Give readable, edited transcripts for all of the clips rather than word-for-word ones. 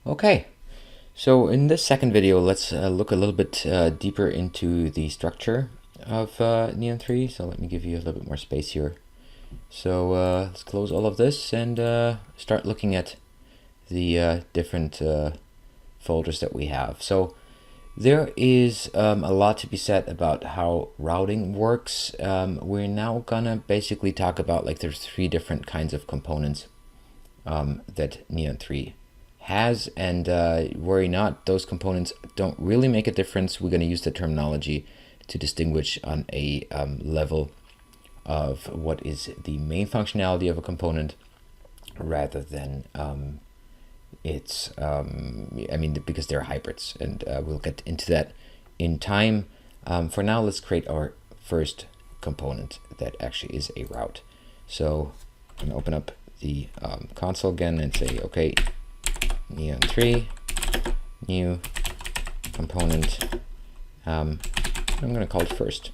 Okay, so in this second video, let's look a little bit deeper into the structure of neoan3. So let me give you a little bit more space here. So let's close all of this and start looking at the different folders that we have. So there is a lot to be said about how routing works. We're now gonna basically talk about, like, there's three different kinds of components that neoan3 has, and worry not, those components don't really make a difference. We're going to use the terminology to distinguish on a level of what is the main functionality of a component rather than because they're hybrids, and we'll get into that in time. For now, let's create our first component that actually is a route. So I'm going to open up the console again and say, okay, neoan3 new component. I'm going to call it first.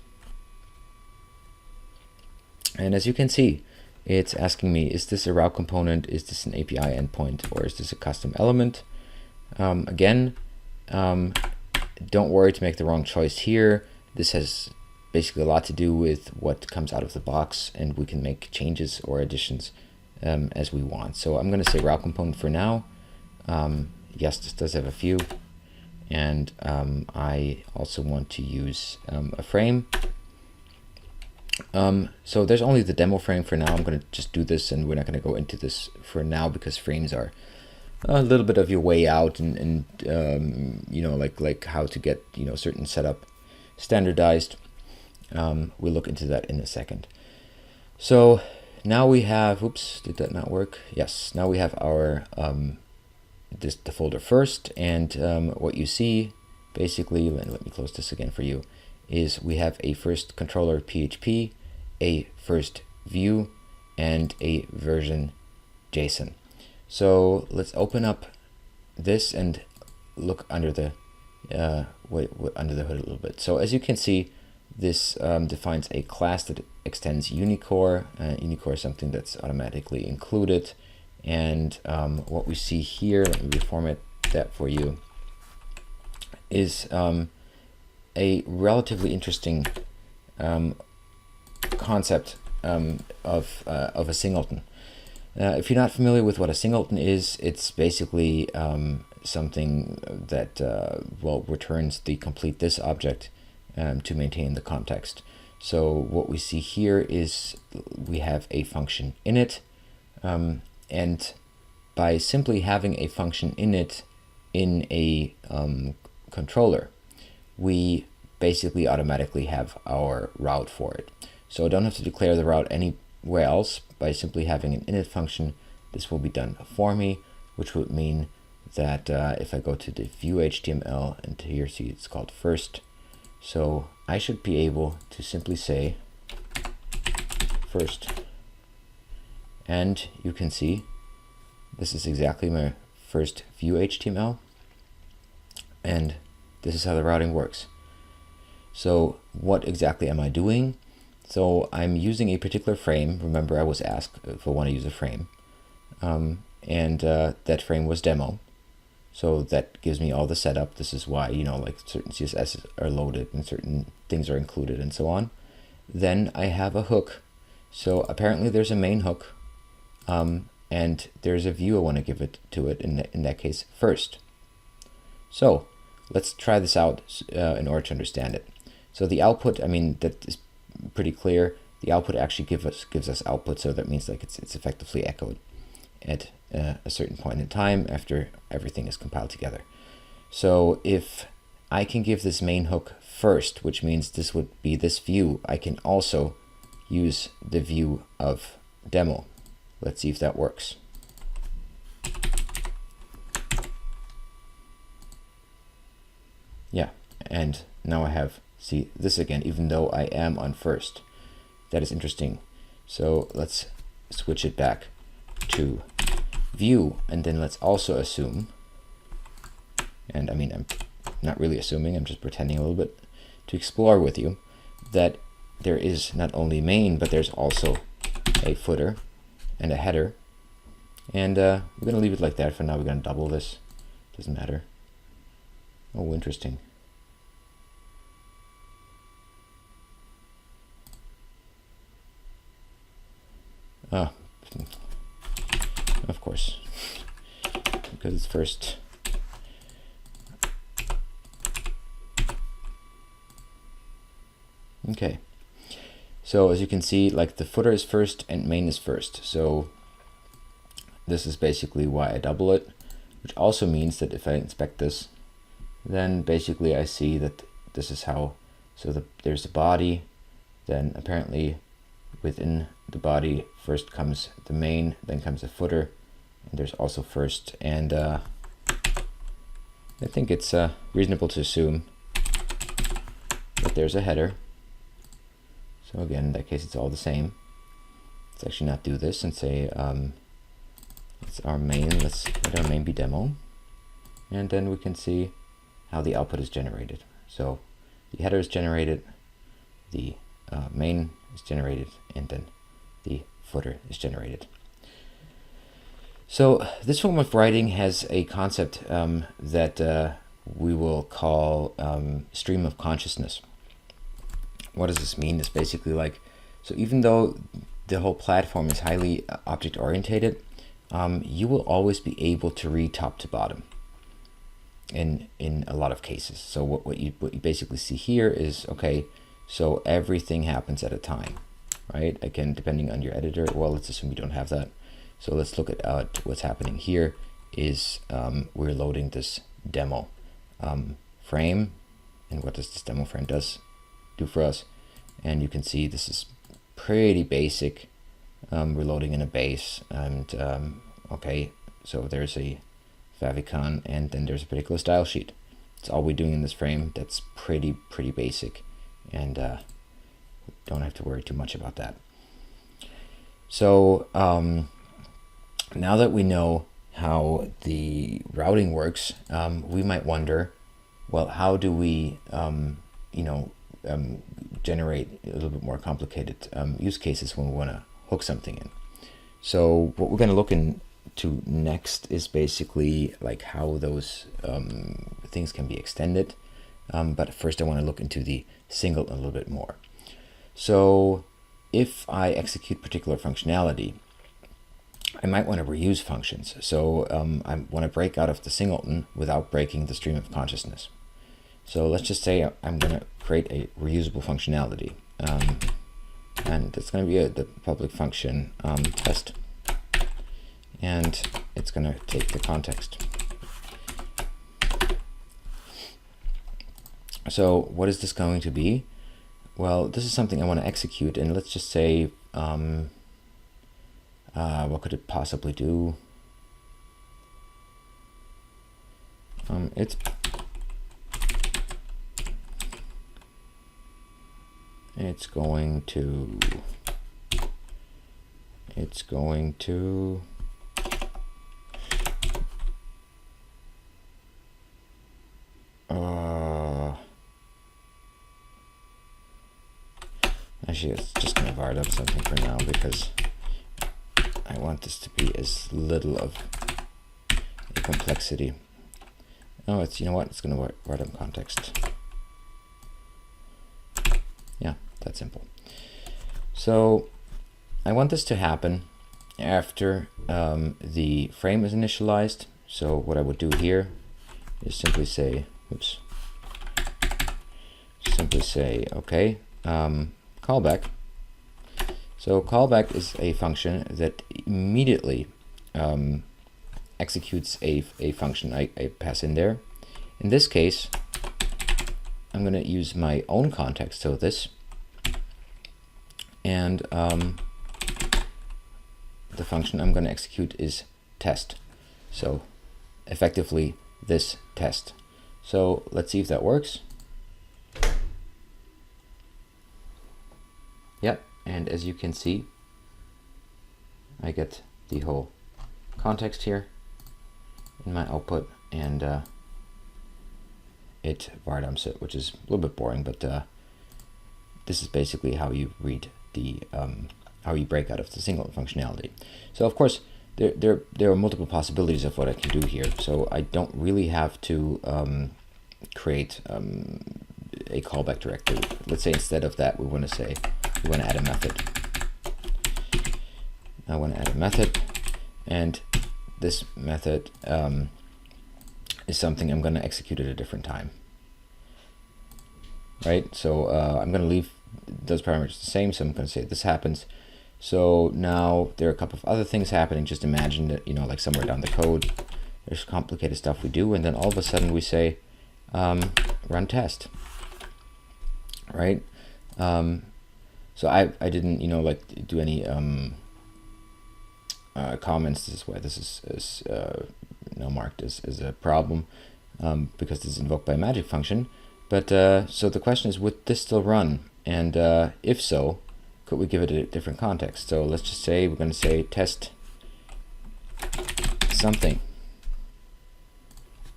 And as you can see, it's asking me, is this a route component? Is this an API endpoint? Or is this a custom element? Again, don't worry to make the wrong choice here. This has basically a lot to do with what comes out of the box, and we can make changes or additions as we want. So I'm going to say route component for now. Yes, this does have a few, and I also want to use a frame. So there's only the demo frame for now. I'm going to just do this, and we're not going to go into this for now because frames are a little bit of your way out, and you know, like how to get, you know, certain setup standardized. We'll look into that in a second. So now we have, oops, did that not work? Yes, now we have our the folder first, and what you see basically, let me close this again for you, is we have a first controller PHP, a first view, and a version JSON. So let's open up this and look under the under the hood a little bit. So as you can see, this defines a class that extends Unicore. Unicore is something that's automatically included. And what we see here, let me reformat that for you, is a relatively interesting concept of a singleton. If you're not familiar with what a singleton is, it's basically something that returns the complete this object to maintain the context. So what we see here is we have a function init, and by simply having a function init in a controller, we basically automatically have our route for it. So I don't have to declare the route anywhere else. By simply having an init function, this will be done for me, which would mean that if I go to the view HTML, and here see it's called first, so I should be able to simply say first, and you can see this is exactly my first view HTML, and this is how the routing works. So what exactly am I doing? So I'm using a particular frame. Remember, I was asked if I want to use a frame, and that frame was demo. So that gives me all the setup. This is why, you know, like certain CSS are loaded and certain things are included and so on. Then I have a hook. So apparently there's a main hook, and there's a view I want to give it to it, in that case first. So let's try this out in order to understand it. So the output, I mean, that is pretty clear. The output actually gives us output, so that means like it's effectively echoed at a certain point in time after everything is compiled together. So if I can give this main hook first, which means this would be this view, I can also use the view of demo. Let's see if that works. Yeah, and now I have, see this again, even though I am on first. That is interesting. So let's switch it back to view, and then let's also assume, and I mean, I'm not really assuming, I'm just pretending a little bit to explore with you, that there is not only main, but there's also a footer and a header. And we're going to leave it like that for now. We're going to double this doesn't matter. Oh, interesting. Oh, of course, because it's first. Okay, so as you can see, like the footer is first and main is first. So this is basically why I double it, which also means that if I inspect this, then basically I see that this is how, so there's the body, then apparently within the body first comes the main, then comes the footer, and there's also first, and I think it's reasonable to assume that there's a header. So again, in that case, it's all the same. Let's actually not do this and say it's our main. Let's let our main be demo, and then we can see how the output is generated. So the header is generated, the main is generated, and then the footer is generated. So this form of writing has a concept that we will call stream of consciousness. What does this mean? It's basically like, so even though the whole platform is highly object oriented, you will always be able to read top to bottom in a lot of cases. So what you basically see here is, okay, so everything happens at a time, right? Again, depending on your editor, well, let's assume you don't have that. So let's look at what's happening here is we're loading this demo frame, and what does this demo frame do for us? And you can see this is pretty basic. We're loading in a base, and okay, so there's a favicon, and then there's a particular style sheet. That's all we're doing in this frame. That's pretty basic, and don't have to worry too much about that. So now that we know how the routing works, we might wonder, well, how do we generate a little bit more complicated use cases when we want to hook something in. So what we're going to look into next is basically like how those things can be extended. But first I want to look into the singleton a little bit more. So if I execute particular functionality, I might want to reuse functions. So I want to break out of the singleton without breaking the stream of consciousness. So let's just say I'm going to create a reusable functionality. And it's going to be the public function test. And it's going to take the context. So what is this going to be? Well, this is something I want to execute. And let's just say, what could it possibly do? It's going to actually, it's just going to var up something for now because I want this to be as little of a complexity. Oh, it's, you know what, it's going to var up context. Yeah, that's simple. So I want this to happen after the frame is initialized. So what I would do here is simply say, okay, callback. So callback is a function that immediately executes a function I pass in there. In this case, I'm going to use my own context, so this, and the function I'm going to execute is test. So effectively this test. So let's see if that works. Yep, and as you can see, I get the whole context here in my output, and it var dumps it, which is a little bit boring, but this is basically how you read the how you break out of the singleton functionality. So of course there are multiple possibilities of what I can do here. So I don't really have to create a callback directory. Let's say instead of that, we want to say we want to add a method. I want to add a method, and this method is something I'm going to execute at a different time. Right? So I'm going to leave those parameters the same. So I'm going to say this happens. So now there are a couple of other things happening. Just imagine that, you know, like somewhere down the code, there's complicated stuff we do, and then all of a sudden we say run test. Right? So I didn't, you know, like do any comments. This is why this is now marked as a problem, because this is invoked by a magic function. But so the question is, would this still run? And if so, could we give it a different context? So let's just say we're going to say test something,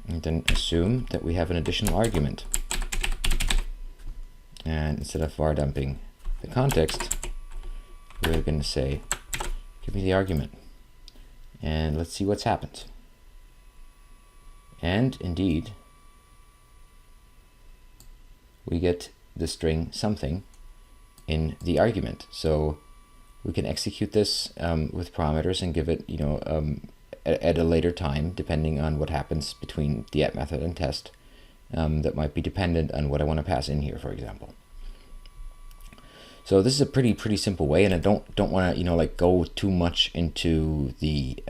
and then assume that we have an additional argument. And instead of var dumping the context, we're going to say, give me the argument. And let's see what's happened. And indeed, we get the string something in the argument. So we can execute this with parameters and give it, you know, at a later time, depending on what happens between the add method and test. That might be dependent on what I want to pass in here, for example. So this is a pretty simple way, and I don't want to, you know, like go too much into the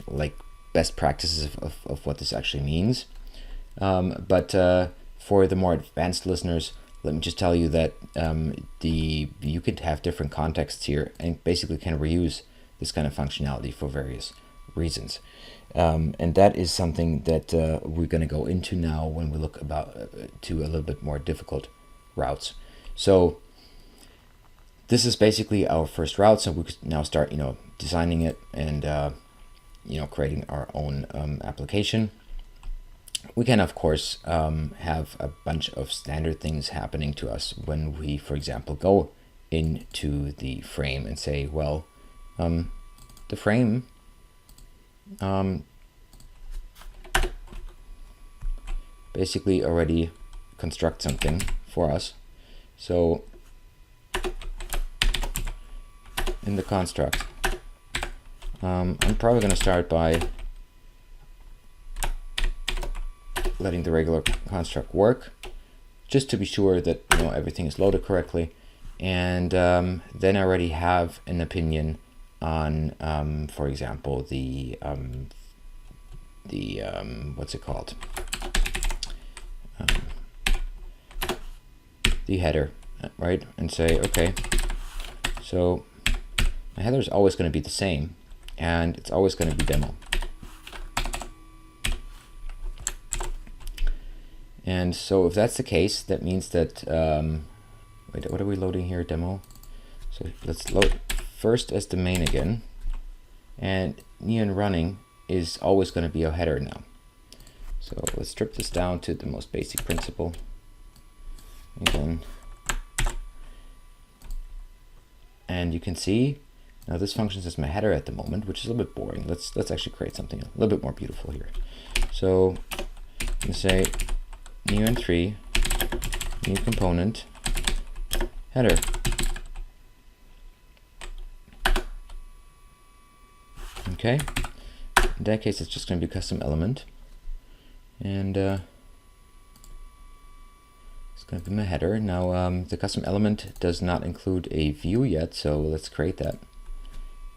like best practices of what this actually means. But for the more advanced listeners, let me just tell you that you could have different contexts here and basically can reuse this kind of functionality for various reasons. And that is something that we're going to go into now when we look to a little bit more difficult routes. So this is basically our first route. So we could now start, you know, designing it and you know, creating our own application. We can, of course, have a bunch of standard things happening to us when we, for example, go into the frame and say, well, the frame basically already constructs something for us. So in the construct, I'm probably going to start by letting the regular construct work, just to be sure that, you know, everything is loaded correctly. And then I already have an opinion on, for example, the what's it called? The header, right? And say, okay, so my header is always going to be the same, and it's always going to be demo. And so if that's the case, that means that, wait, what are we loading here, demo? So let's load first as the main again. And neon running is always going to be a header now. So let's strip this down to the most basic principle. Again. And you can see, now this functions as my header at the moment, which is a little bit boring. Let's actually create something a little bit more beautiful here. So I'm going to say neoan3 new component header. Okay, in that case it's just going to be custom element, and it's going to be my header. Now the custom element does not include a view yet, so let's create that.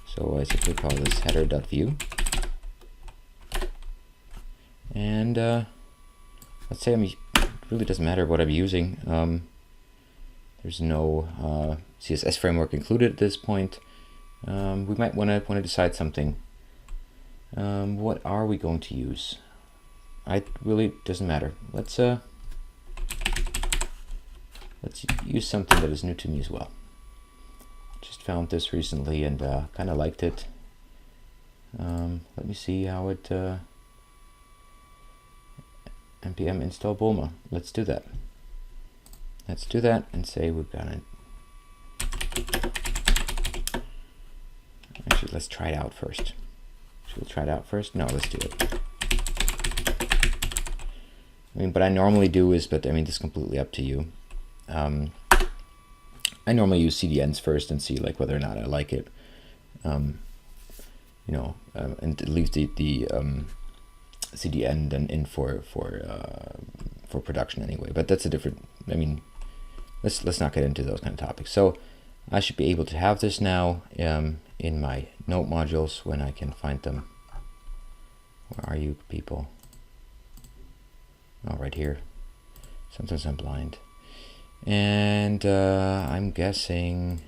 So I simply call this header.view, and let's say it really doesn't matter what I'm using. There's no CSS framework included at this point. We might want to decide something. What are we going to use? It really doesn't matter. Let's use something that is new to me as well. Just found this recently and kind of liked it. Let me see how it npm install Bulma. Let's do that. Let's do that and say we're gonna Actually, let's try it out first. Should we try it out first? No, let's do it. I mean, what I normally do is, but I mean, this is completely up to you. I normally use CDNs first and see like whether or not I like it. You know, and leave the CDN then in for production anyway. But that's a different. I mean, let's not get into those kind of topics. So I should be able to have this now in my node modules when I can find them. Where are you people? Oh, right here. Sometimes I'm blind. And I'm guessing,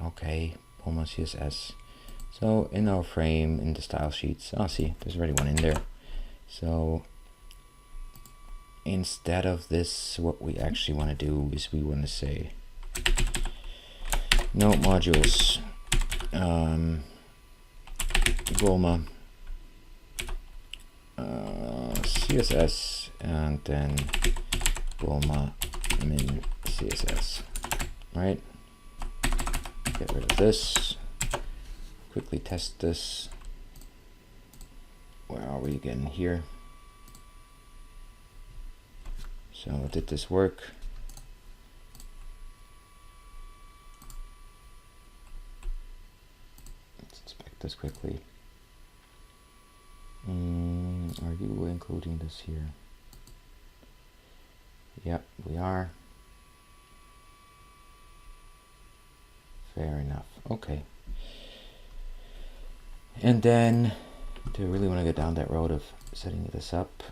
okay, almost CSS. So in our frame, in the style sheets, see, there's already one in there. So instead of this, what we actually want to do is we want to say node modules, Bulma, CSS, and then Bulma min CSS, right? Get rid of this. Quickly test this. Where are we again? Here. So did this work? Let's inspect this quickly. Are you including this here? Yep, we are. Fair enough. Okay. And then, do I really want to go down that road of setting this up?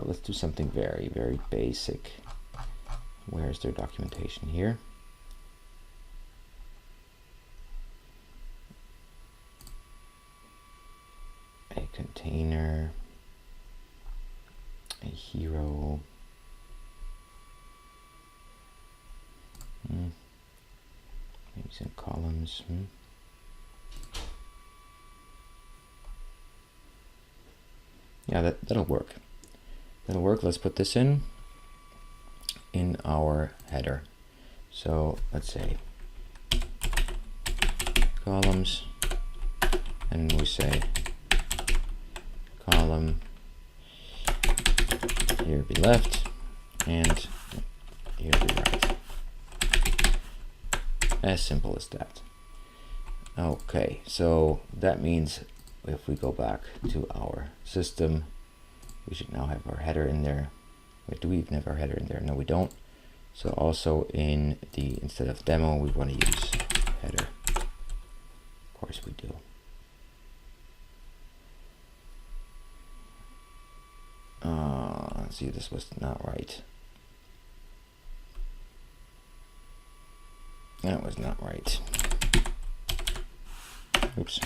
Let's do something very, very basic. Where's their documentation here? A container, a hero. Maybe some columns. Yeah, that'll work. That'll work. Let's put this in our header. So let's say columns, and we say column here be left and here be right. As simple as that. Okay, so that means if we go back to our system, we should now have our header in there. Wait, do we even have our header in there? No, we don't. So also in the, instead of demo, we want to use header. Of course we do. See, this was not right. That was not right. Oops.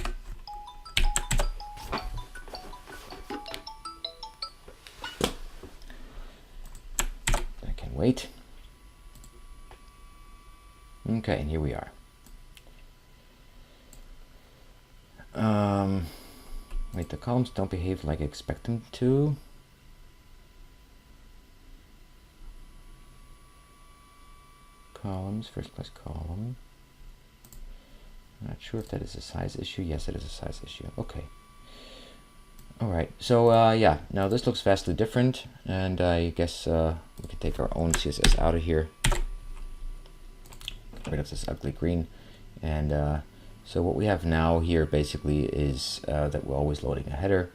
I can wait. Okay, and here we are. Wait, the columns don't behave like I expect them to. Columns, first class column. I'm not sure if that is a size issue. Yes, it is a size issue. Okay. All right. So yeah, now this looks vastly different, and I guess we can take our own CSS out of here. Get rid of this ugly green, and so what we have now here basically is that we're always loading a header,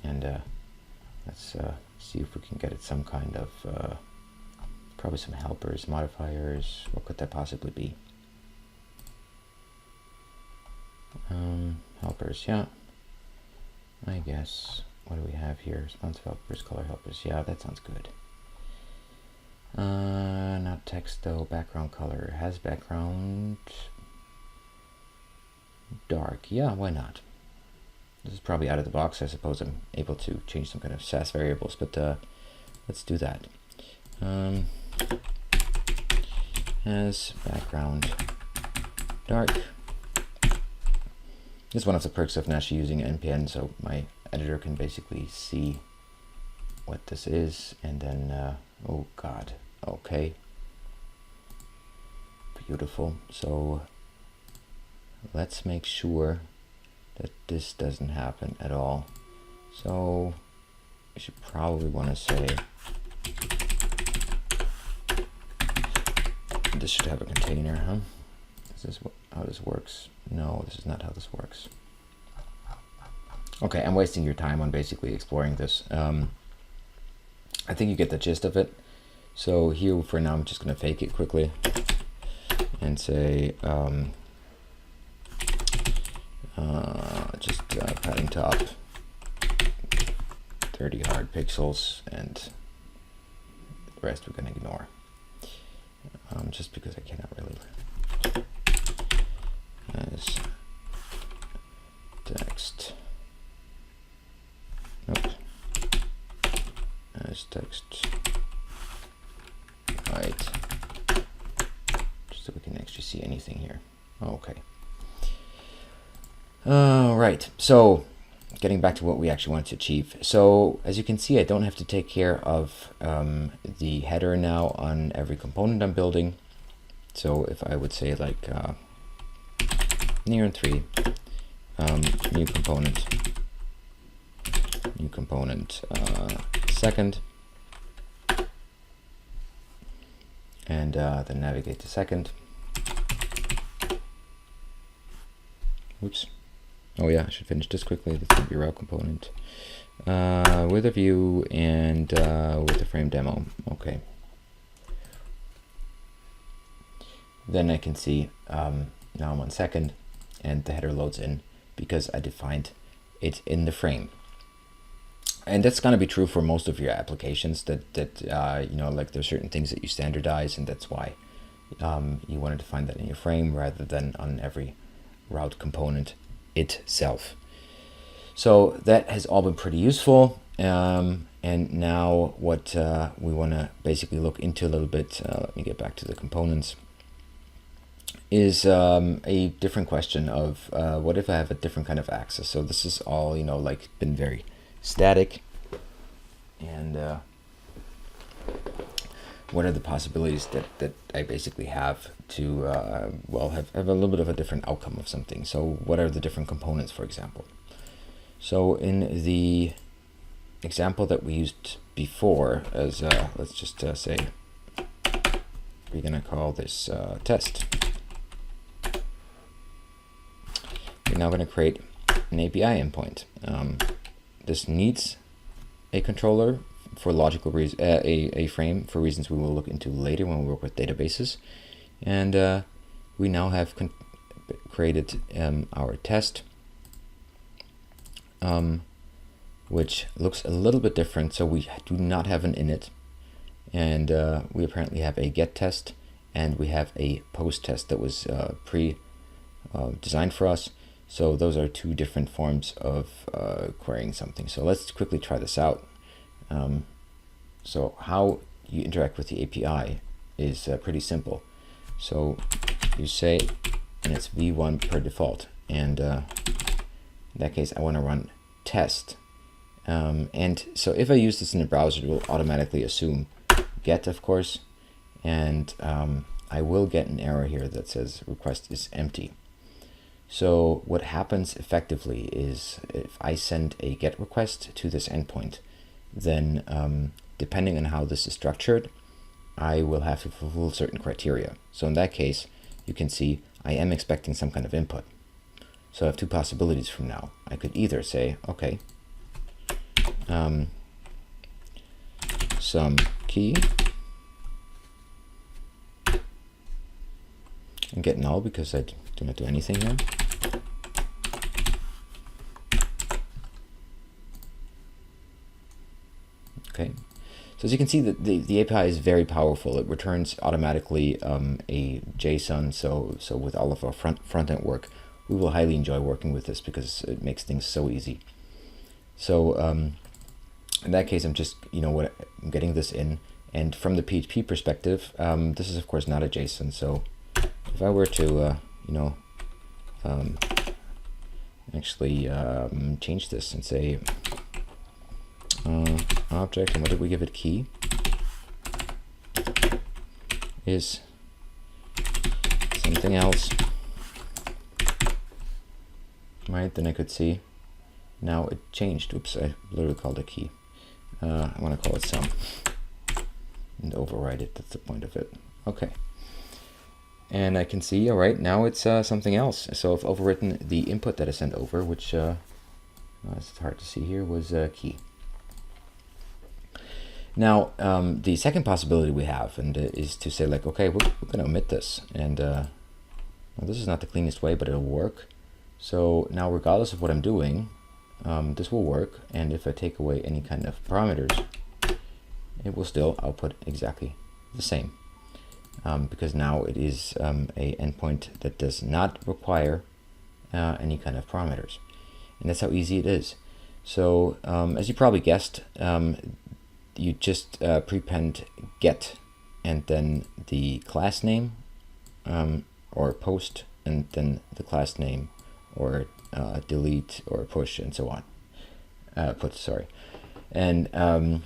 and let's see if we can get it some kind of probably some helpers, modifiers. What could that possibly be? Helpers, yeah. I guess. What do we have here? Responsive helpers, color helpers. Yeah, that sounds good. Not text though. Background color has background dark. Yeah, why not? This is probably out of the box. I suppose I'm able to change some kind of Sass variables, but let's do that. Has background dark. This is one of the perks of actually using NPN, so my editor can basically see what this is, and then oh god, okay, beautiful. So let's make sure that this doesn't happen at all. So I should probably want to say this should have a container, huh? Is this how this works? No, this is not how this works. Okay, I'm wasting your time on basically exploring this. I think you get the gist of it. So here for now, I'm just going to fake it quickly and say just padding top 30 hard pixels, and the rest we're going to ignore. Just because I cannot really as text. Nope. As text. Right. Just so we can actually see anything here. Okay. Right. So getting back to what we actually want to achieve. So as you can see, I don't have to take care of the header now on every component I'm building. So if I would say like neoan3 new component second, and then navigate to second. Oops. Oh yeah, I should finish this quickly. This will be route component with a view and with a frame demo. Okay. Then I can see now I'm on second, and the header loads in because I defined it in the frame. And that's going to be true for most of your applications, that you know, like there's certain things that you standardize, and that's why you want to define that in your frame rather than on every route component itself. So that has all been pretty useful. And now what we want to basically look into a little bit, let me get back to the components, is a different question of what if I have a different kind of access. So this is all, you know, like been very static, and what are the possibilities that I basically have to well, have a little bit of a different outcome of something. So what are the different components, for example? So in the example that we used before, as let's just say we're gonna call this test. We're now going to create an API endpoint. This needs a controller for logical reasons, a frame for reasons we will look into later when we work with databases. And we now have created our test, which looks a little bit different. So we do not have an init, and we apparently have a get test, and we have a post test that was designed for us. So those are two different forms of querying something. So let's quickly try this out. So how you interact with the API is pretty simple. So you say, and it's v1 per default. And in that case, I want to run test. And so if I use this in the browser, it will automatically assume get, of course. And I will get an error here that says request is empty. So what happens effectively is if I send a GET request to this endpoint, then depending on how this is structured, I will have to fulfill certain criteria. So in that case, you can see I am expecting some kind of input. So I have two possibilities from now. I could either say, okay, some key, and get null because I do not do anything here. Okay, so as you can see, that the API is very powerful. It returns automatically a JSON. So with all of our front-end work, we will highly enjoy working with this because it makes things so easy. So in that case, I'm just, you know, what I'm getting this in, and from the PHP perspective, this is of course not a JSON. So if I were to, you know, actually change this and say object, and what did we give it? Key is something else. right, then I could see now it changed. Oops, I literally called a key. I want to call it sum and override it. That's the point of it. Okay. And I can see, all right, now it's something else. So I've overwritten the input that I sent over, which it's hard to see here, was key. Now, the second possibility we have is to say, like, okay, we're going to omit this. And well, this is not the cleanest way, but it'll work. So now, regardless of what I'm doing, this will work. And if I take away any kind of parameters, it will still output exactly the same. Because now it is a endpoint that does not require any kind of parameters. And that's how easy it is. So as you probably guessed, you just prepend get and then the class name or post and then the class name or delete or push and so on. And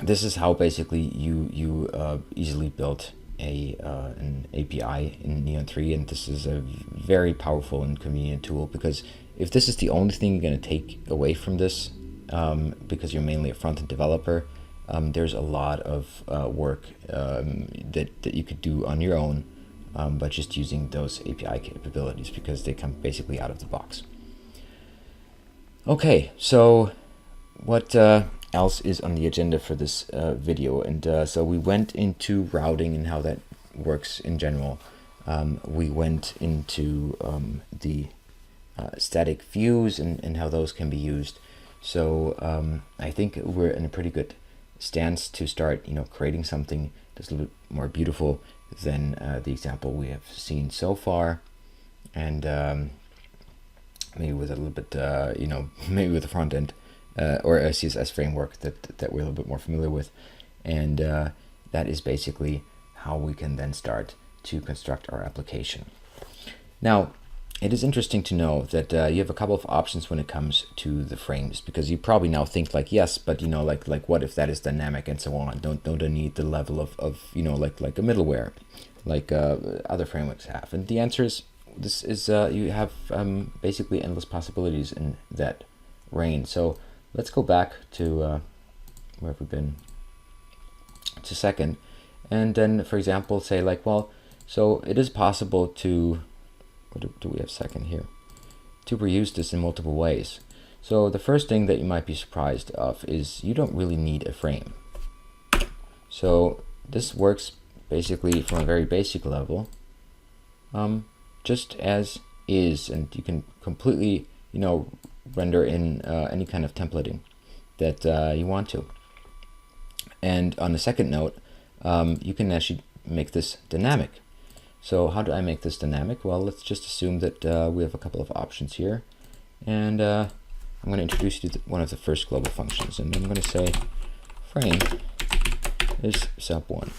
this is how basically you easily build an API in neoan3, and this is a very powerful and convenient tool, because if this is the only thing you're going to take away from this, because you're mainly a front-end developer, there's a lot of work that you could do on your own by just using those API capabilities, because they come basically out of the box. Okay, so what else is on the agenda for this video? And so we went into routing and how that works in general. We went into the static views and how those can be used. So I think we're in a pretty good stance to start, creating something that's a little bit more beautiful than the example we have seen so far, and maybe with a little bit, maybe with the front end or a CSS framework that we're a little bit more familiar with, and that is basically how we can then start to construct our application. Now, it is interesting to know that you have a couple of options when it comes to the frames, because you probably now think like, yes, but like what if that is dynamic and so on? Don't I need the level of like a middleware, like other frameworks have? And the answer is this is you have basically endless possibilities in that range. So let's go back to where have we been? To second, and then for example say like, well, so it is possible to, what do we have second here, to reuse this in multiple ways. So the first thing that you might be surprised of is you don't really need a frame. So this works basically from a very basic level, just as is, and you can completely render in any kind of templating that you want to. And on the second note, you can actually make this dynamic. So how do I make this dynamic? Well, let's just assume that we have a couple of options here, and I'm going to introduce you to one of the first global functions, and I'm going to say frame is sub1.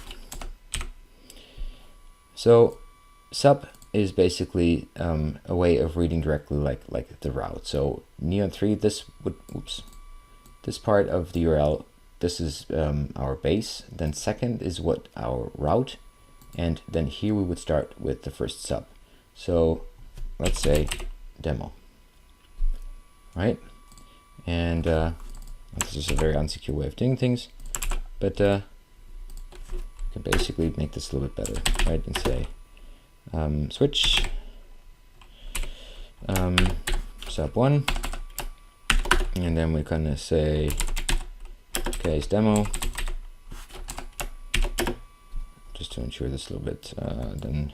So sub is basically a way of reading directly like the route. So neoan3, this part of the URL, this is our base. Then second is what our route, and then here we would start with the first sub. So let's say demo, right? And this is a very unsecure way of doing things, but you can basically make this a little bit better, right? And say switch sub1, and then we're gonna say case demo, just to ensure this a little bit. Then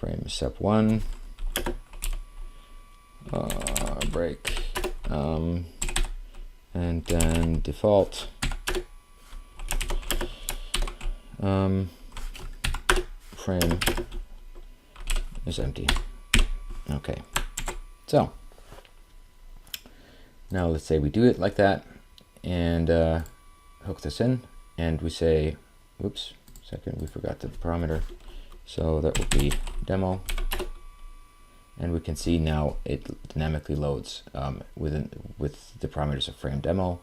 frame sub1 break, and then default frame is empty. Okay, so now let's say we do it like that, and hook this in, and we say, whoops, second, we forgot the parameter, so that would be demo, and we can see now it dynamically loads with the parameters of frame demo,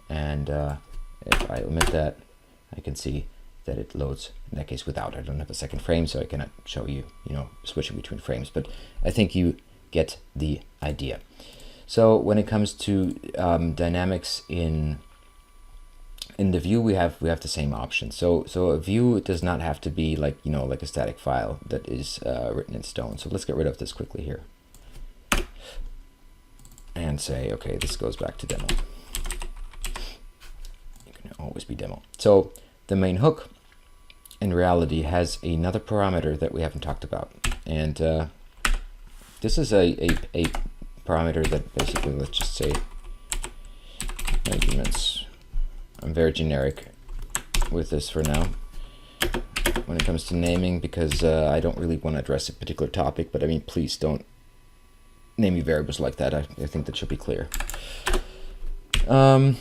and if I omit that, I can see that it loads in that case without. I don't have a second frame, so I cannot show you, switching between frames. But I think you get the idea. So when it comes to dynamics in the view, we have the same option. So a view does not have to be like, you know, like a static file that is written in stone. So let's get rid of this quickly here and say, okay, this goes back to demo. It can always be demo. So the main hook in reality has another parameter that we haven't talked about, and this is a parameter that basically, let's just say arguments. I'm very generic with this for now when it comes to naming, because I don't really want to address a particular topic, but I mean, please don't name your variables like that. I think that should be clear. I'm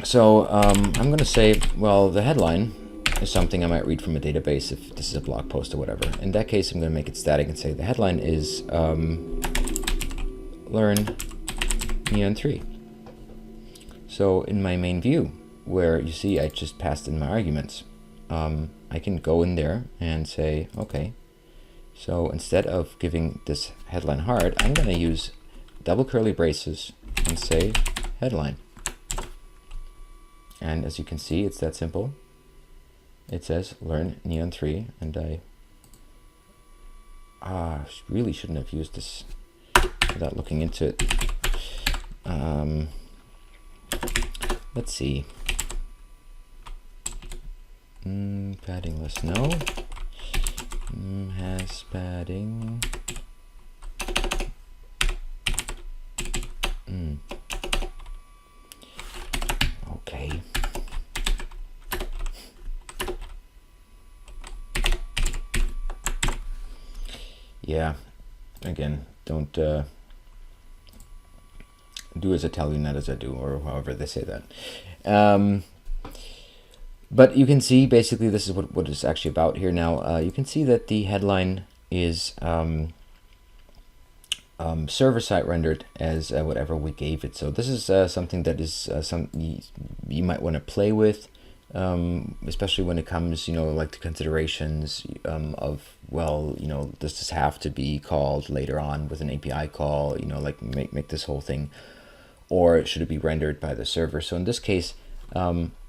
going to say, well, the headline is something I might read from a database if this is a blog post or whatever. In that case, I'm going to make it static and say the headline is learn neoan3. So in my main view, where you see I just passed in my arguments, I can go in there and say, okay, so instead of giving this headline hard, I'm going to use double curly braces and say headline. And as you can see, it's that simple. It says learn neoan3, and I really shouldn't have used this without looking into it. Let's see. Padding less, no. Has padding. Okay. Yeah, again, don't do as I tell you, not as I do, or however they say that. But you can see, basically, this is what it's actually about here now. You can see that the headline is server-side rendered as whatever we gave it. So this is something that is you might want to play with, especially when it comes, you know, like the considerations of, well, you know, does this have to be called later on with an API call, you know, like make this whole thing, or should it be rendered by the server? So in this case,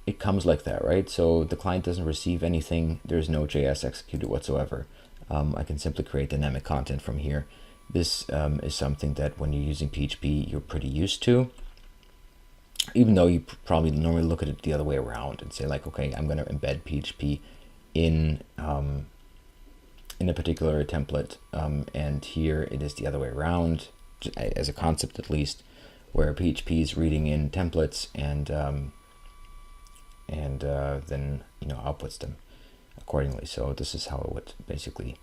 it comes like that, right? So the client doesn't receive anything. There's no JS executed whatsoever. I can simply create dynamic content from here. This is something that when you're using PHP, you're pretty used to, even though you probably normally look at it the other way around and say like, okay, I'm going to embed PHP in a particular template, and here it is the other way around, as a concept at least, where PHP is reading in templates and then, you know, outputs them accordingly. So this is how it would basically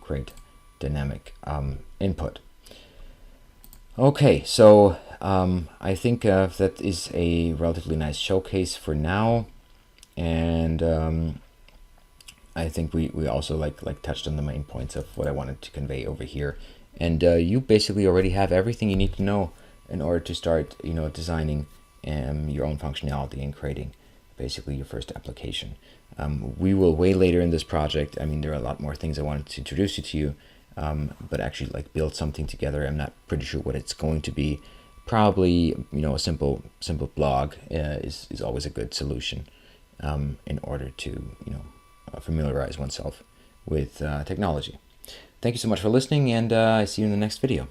create dynamic input. Okay, so I think that is a relatively nice showcase for now, and I think we also like touched on the main points of what I wanted to convey over here, and you basically already have everything you need to know in order to start, you know, designing your own functionality and creating basically your first application. We will way later in this project. I mean, there are a lot more things I wanted to introduce you to, but actually like build something together. I'm not pretty sure what it's going to be. Probably, you know, a simple blog is always a good solution in order to, you know, familiarize oneself with technology. Thank you so much for listening, and I see you in the next video.